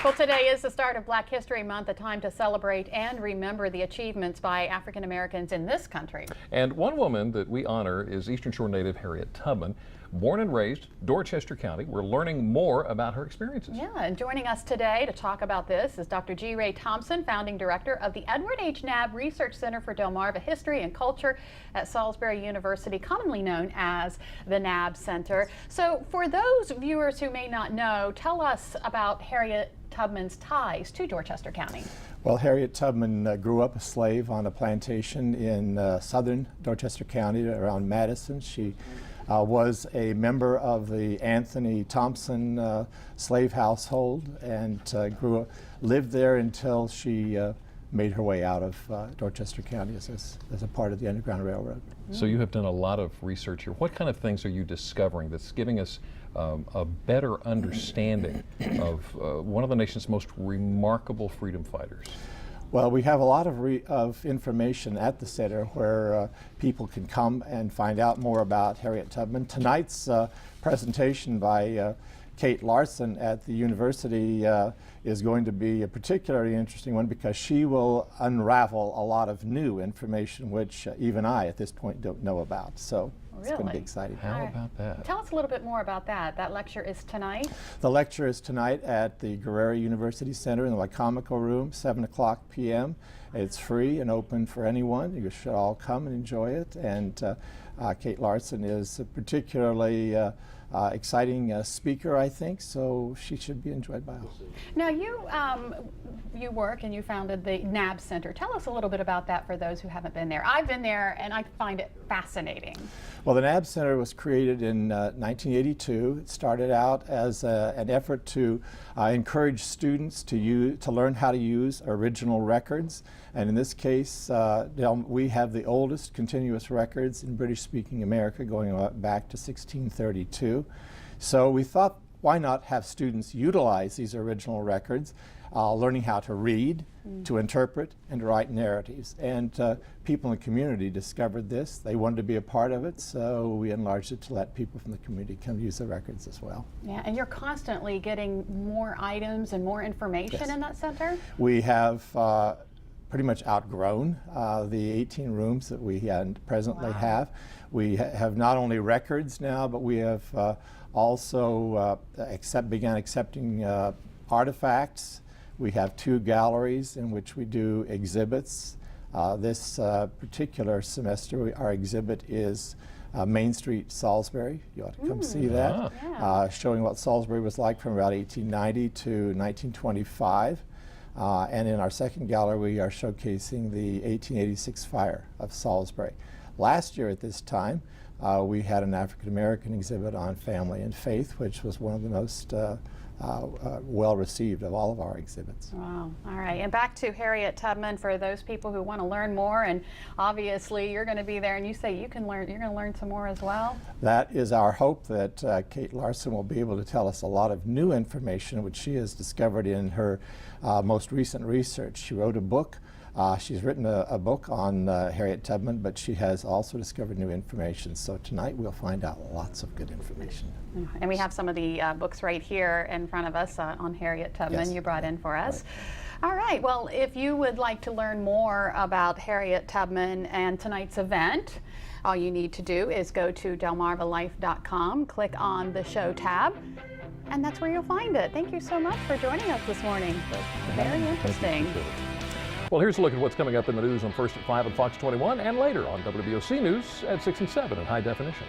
Well, today is the start of Black History Month, a time to celebrate and remember the achievements by African Americans in this country. And one woman that we honor is Eastern Shore native Harriet Tubman. Born and raised Dorchester County. We're learning more about her experiences. Yeah, and joining us today to talk about this is Dr. G. Ray Thompson, founding director of the Edward H. Knabb Research Center for Delmarva History and Culture at Salisbury University, commonly known as the Knabb Center. So for those viewers who may not know, tell us about Harriet Tubman's ties to Dorchester County. Well, Harriet Tubman grew up a slave on a plantation in southern Dorchester County around Madison. She was a member of the Anthony Thompson slave household and lived there until she made her way out of Dorchester County as a part of the Underground Railroad. So you have done a lot of research here. What kind of things are you discovering that's giving us a better understanding of one of the nation's most remarkable freedom fighters? Well, we have a lot of information at the center where people can come and find out more about Harriet Tubman. Tonight's presentation by Kate Larson at the university is going to be a particularly interesting one because she will unravel a lot of new information which even I at this point don't know about. So it's going to be exciting. How about that? Tell us a little bit more about that. That lecture is tonight? The lecture is tonight at the Guerrero University Center in the Wycomico Room, 7 o'clock p.m. It's free and open for anyone. You should all come and enjoy it. And Kate Larson is a particularly exciting speaker, I think, so she should be enjoyed by all. Now, you work and you founded the Knabb Center. Tell us a little bit about that for those who haven't been there. I've been there and I find it fascinating. Well, the Knabb Center was created in 1982. It started out as an effort to encourage students to learn how to use original records. And in this case, we have the oldest continuous records in British-speaking America going back to 1632. So we thought, why not have students utilize these original records, learning how to read, to interpret, and to write narratives. And people in the community discovered this. They wanted to be a part of it, so we enlarged it to let people from the community come use the records as well. Yeah, and you're constantly getting more items and more information in that center? We have pretty much outgrown the 18 rooms that we presently have. We have not only records now, but we have also began accepting artifacts. We have 2 galleries in which we do exhibits. This particular semester, our exhibit is Main Street, Salisbury. You ought to come see that. Showing what Salisbury was like from about 1890 to 1925. And in our second gallery, we are showcasing the 1886 fire of Salisbury. Last year at this time, we had an African American exhibit on family and faith, which was one of the most well received of all of our exhibits. Wow. All right. And back to Harriet Tubman for those people who want to learn more. And obviously, you're going to be there, and you say you're going to learn some more as well. That is our hope, that Kate Larson will be able to tell us a lot of new information, which she has discovered in her most recent research. She wrote a book. She's written a book on Harriet Tubman, but she has also discovered new information. So tonight we'll find out lots of good information. And we have some of the books right here in front of us on Harriet Tubman you brought in for us. All right, well, if you would like to learn more about Harriet Tubman and tonight's event, all you need to do is go to delmarvalife.com, click on the show tab, and that's where you'll find it. Thank you so much for joining us this morning. Very interesting. Well, here's a look at what's coming up in the news on First at 5 on Fox 21 and later on WBOC News at 6 and 7 in high definition.